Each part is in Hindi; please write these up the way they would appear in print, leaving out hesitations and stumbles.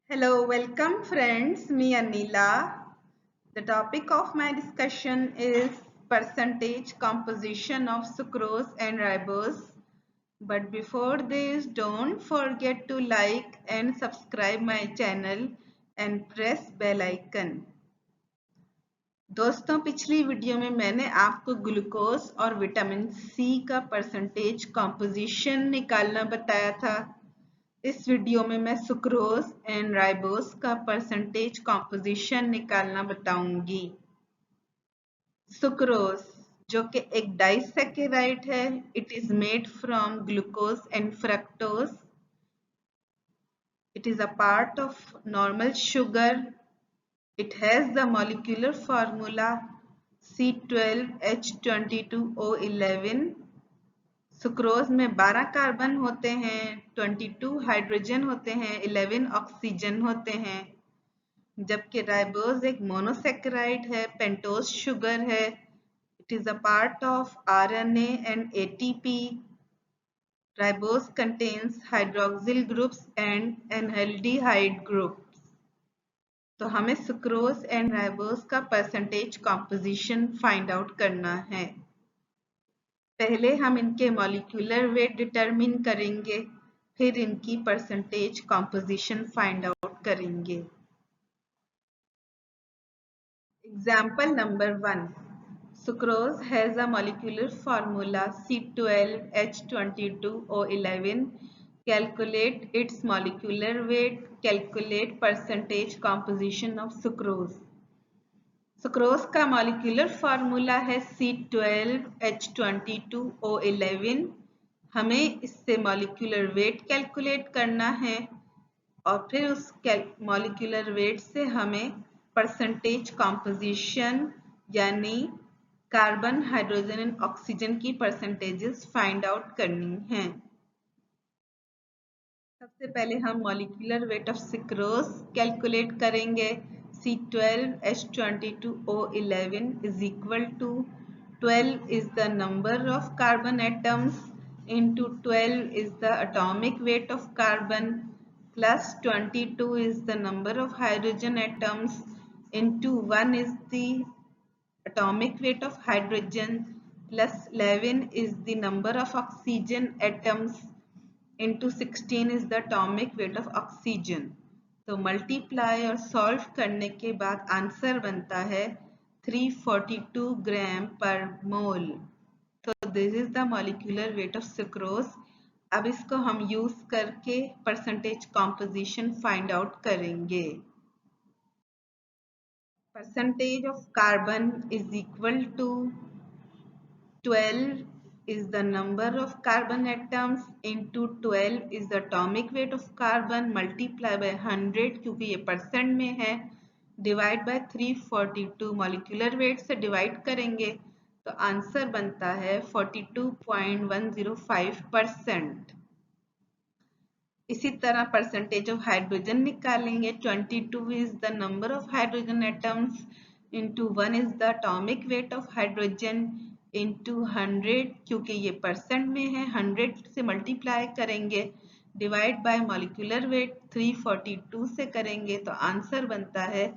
Hello, welcome friends, me Anila. The topic of my discussion is percentage composition of sucrose and ribose. But before this, don't forget to like and subscribe my channel and press bell icon. दोस्तों पिछली वीडियो में मैंने आपको ग्लूकोज और विटामिन सी का परसेंटेज कॉम्पोजिशन निकालना बताया था। इस वीडियो में मैं सुक्रोज एंड राइबोस का परसेंटेज कॉम्पोजिशन निकालना बताऊंगी। सुक्रोज जो कि एक डाइसैकेराइड है, it is made from glucose and fructose. It is a part of normal sugar. It has the molecular formula C12H22O11। Sucrose में 12 कार्बन होते हैं, 22 हाइड्रोजन होते हैं, 11 ऑक्सीजन होते हैं। जबकि राइबोज एक मोनोसेकेराइड है, पेंटोज शुगर है। It is a part of RNA and ATP। Ribose contains hydroxyl groups and aldehyde groups. तो हमें सुक्रोज एंड राइबोज का परसेंटेज कॉम्पोजिशन फाइंड आउट करना है। पहले हम इनके मॉलिक्यूलर वेट डिटरमिन करेंगे, फिर इनकी परसेंटेज कॉम्पोजिशन फाइंड आउट करेंगे। Example number 1, sucrose has a molecular formula C12H22O11. Calculate its molecular weight. Calculate percentage composition of sucrose. Sucrose का मॉलिक्यूलर फार्मूला है C12H22O11। हमें इससे मॉलिक्यूलर वेट कैलकुलेट करना है और फिर उस मॉलिक्यूलर वेट से हमें परसेंटेज कॉम्पोजिशन यानी कार्बन, हाइड्रोजन एंड ऑक्सीजन की परसेंटेजेस फाइंड आउट करनी हैं। सबसे पहले हम molecular weight of sucrose calculate करेंगे। C12H22O11 is equal to 12 is the number of carbon atoms into 12 is the atomic weight of carbon plus 22 is the number of hydrogen atoms into 1 is the atomic weight of hydrogen plus 11 is the number of oxygen atoms into 16 is the atomic weight of oxygen। तो मल्टीप्लाई और सॉल्व करने के बाद आंसर बनता है 342 ग्राम पर मोल। तो this is the molecular weight of sucrose. अब इसको हम यूज करके परसेंटेज कॉम्पोजिशन फाइंड आउट करेंगे। Percentage of carbon is equal to 12 is the number of carbon atoms into 12 is the atomic weight of carbon multiply by 100 क्योंकि ये परसेंट में है, डिवाइड बाय 342। मॉलिक्यूलर वेट से डिवाइड करेंगे तो आंसर बनता है 42.105%। इसी तरह परसेंटेज ऑफ हाइड्रोजन निकालेंगे। 22 is the number of hydrogen atoms into 1 is the atomic weight of hydrogen into 100 क्योंकि ये परसेंट में है, 100 से मल्टीप्लाई करेंगे, डिवाइड बाय मॉलिक्यूलर वेट 342 से करेंगे तो आंसर बनता है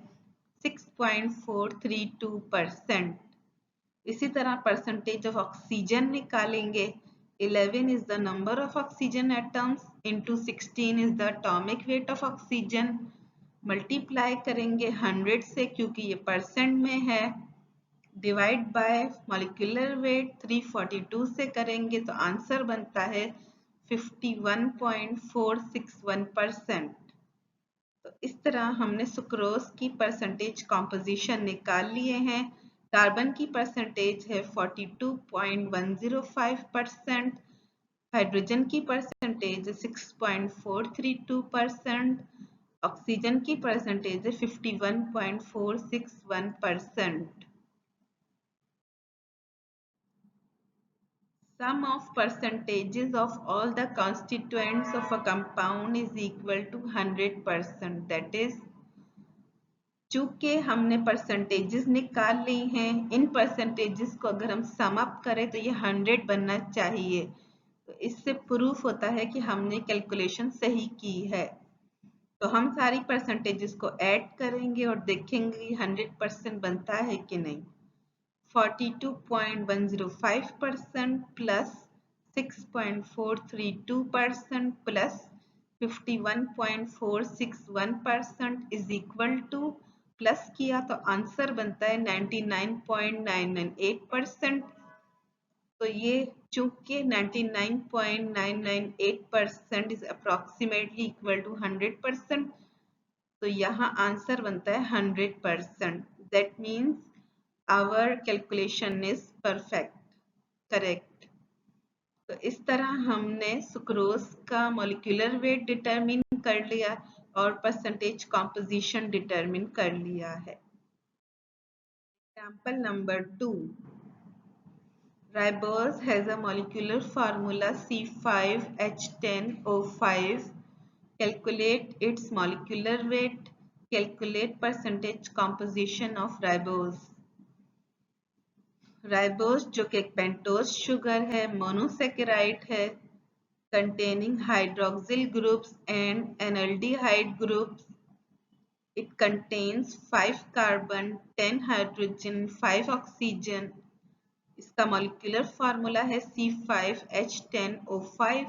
6.432%। इसी तरह परसेंटेज ऑफ ऑक्सीजन निकालेंगे। 11 is the number of oxygen atoms into 16 is the atomic weight of oxygen। Multiply करेंगे 100 से क्योंकि ये परसेंट में है, डिवाइड बाय मॉलिक्यूलर वेट 342 से करेंगे तो आंसर बनता है 51.461%। तो इस तरह हमने सुक्रोज की परसेंटेज कॉम्पोजिशन निकाल लिए हैं। कार्बन की परसेंटेज है 42.105%, हाइड्रोजन की परसेंटेज 6.432%, ऑक्सीजन की percentage 51.461%। Sum of percentages of all the constituents of a compound is equal to 100%. That is, चूंकि हमने परसेंटेजेस निकाल ली हैं, इन परसेंटेजेस को अगर हम सम अप करें तो ये 100 बनना चाहिए। तो इससे प्रूफ होता है कि हमने कैलकुलेशन सही की है। तो हम सारी परसेंटेजेस को ऐड करेंगे और देखेंगे 100% बनता है कि नहीं। 42.105% plus 6.432% plus 51.461% is equal to, plus किया तो आंसर बनता है 99.998%। तो ये चूंकि 99.998% इज अप्रोक्सीमेटली इक्वल टू 100%, तो यहाँ आंसर बनता है 100%। That means our calculation is perfect, correct. तो इस तरह हमने सुक्रोज का मॉलिक्यूलर वेट डिटरमिन कर लिया और परसेंटेज कॉम्पोजिशन डिटरमिन कर लिया है। Example number 2, Ribose has a molecular formula C5H10O5. Calculate its molecular weight. Calculate percentage composition of ribose. Ribose जो कि एक पेंटोज शुगर है, मोनोसेकेराइड है, containing hydroxyl groups and enaldehyde groups. It contains 5 carbon, 10 hydrogen, 5 oxygen. इसका मॉलिक्यूलर फार्मूला है C5H10O5।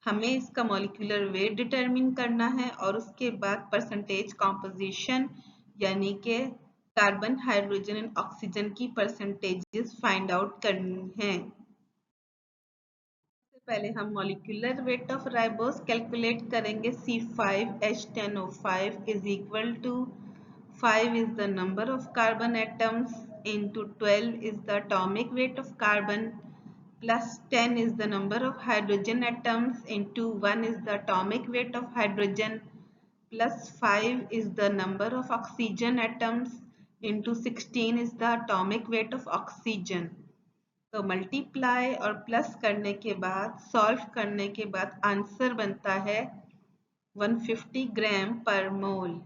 हमें इसका मॉलिक्यूलर वेट डिटरमिन करना है और उसके बाद परसेंटेज कॉम्पोजिशन यानी कि कार्बन, हाइड्रोजन एंड ऑक्सीजन की परसेंटेजेस फाइंड आउट करनी है। सबसे पहले हम molecular weight of ribose calculate करेंगे। C5H10O5 is equal to 5 is the number of carbon atoms into 12 is the atomic weight of carbon plus 10 is the number of hydrogen atoms into 1 is the atomic weight of hydrogen plus 5 is the number of oxygen atoms into 16 is the atomic weight of oxygen। तो मल्टीप्लाई और प्लस करने के बाद, सॉल्व करने के बाद आंसर बनता है 150 ग्राम पर मोल।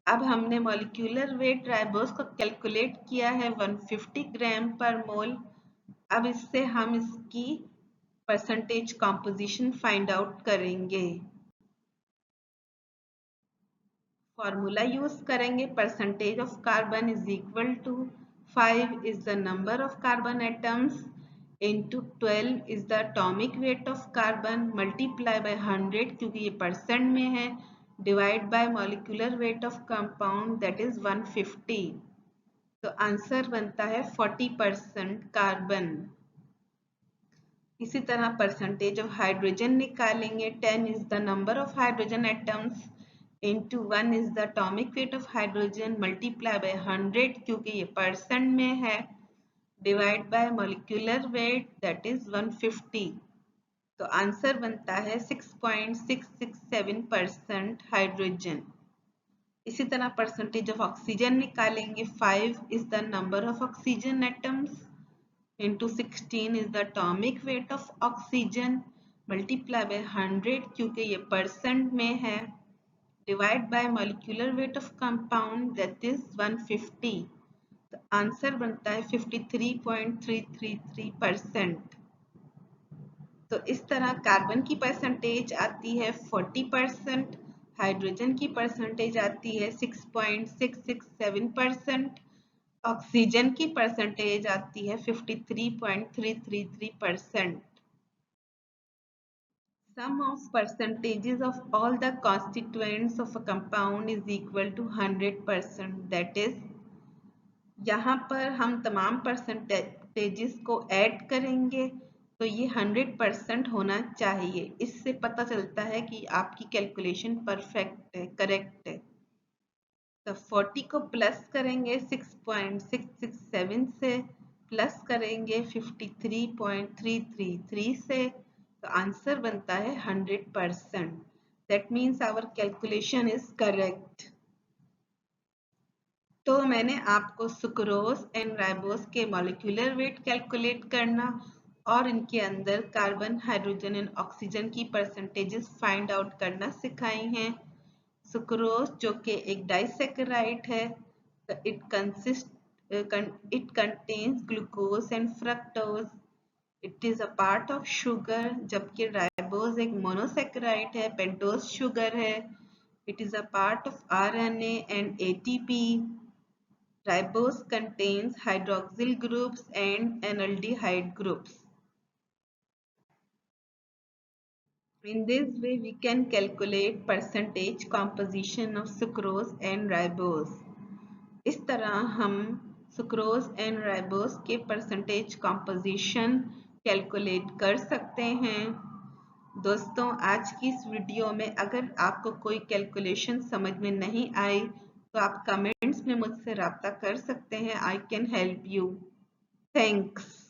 अब हमने मॉलिक्यूलर वेट राइबोस को कैलकुलेट किया है 150 ग्राम पर मोल। अब इससे हम इसकी परसेंटेज कॉम्पोजिशन फाइंड आउट करेंगे। फॉर्मूला यूज करेंगे, percentage of carbon is equal to 5 is the number of carbon atoms into 12 is the atomic weight of carbon multiply by 100 क्योंकि ये परसेंट में है, divide by molecular weight of compound that is 150। तो आंसर बनता है 40% कार्बन। इसी तरह परसेंटेज ऑफ हाइड्रोजन निकालेंगे। 10 is the number of hydrogen atoms into 1 is the atomic weight of hydrogen multiply by 100 क्योंकि ये परसेंट में है, divide by molecular weight that is 150। तो आंसर बनता है 6.667% हाइड्रोजन। इसी तरह परसेंटेज ऑफ ऑक्सीजन निकालेंगे। 5 is the number of oxygen atoms into 16 is the atomic weight of oxygen multiply by 100 क्योंकि ये परसेंट में है, divide by molecular weight of compound that is 150। तो आंसर बनता है 53.333%। तो इस तरह कार्बन की परसेंटेज आती है 40%, हाइड्रोजन की परसेंटेज आती है 6.667%, ऑक्सीजन की परसेंटेज आती है 53.333%। Sum of percentages of all the constituents of a compound is equal to 100%. That is, यहाँ पर हम तमाम परसेंटेजेस को ऐड करेंगे तो ये 100% होना चाहिए। इससे पता चलता है कि आपकी कैलकुलेशन परफेक्ट है, करेक्ट है। तो 40 को प्लस करेंगे 6.667 से, प्लस करेंगे 53.333 से, तो आंसर बनता है 100%। That means our calculation is correct. तो मैंने आपको सुक्रोज एंड राइबोस के मॉलिक्यूलर वेट कैलकुलेट करना और इनके अंदर कार्बन, हाइड्रोजन एंड ऑक्सीजन की परसेंटेजेस फाइंड आउट करना सिखाई हैं। सुक्रोज जो कि एक डाइसैकेराइड है, it contains glucose and fructose, it is a part of sugar, जबकि राइबोज एक मोनोसेकेराइड है, पेंटोज शुगर है, It is a part of RNA and ATP. Ribose contains hydroxyl groups and analdehyde groups. In this way, we can calculate percentage composition of sucrose and ribose. इस तरह हम सुक्रोज एंड राइबोस के परसेंटेज कॉम्पोजिशन कैलकुलेट कर सकते हैं। दोस्तों, आज की इस वीडियो में अगर आपको कोई कैलकुलेशन समझ में नहीं आई तो आप कमेंट्स में मुझसे रब्ता कर सकते हैं। I can help you. Thanks.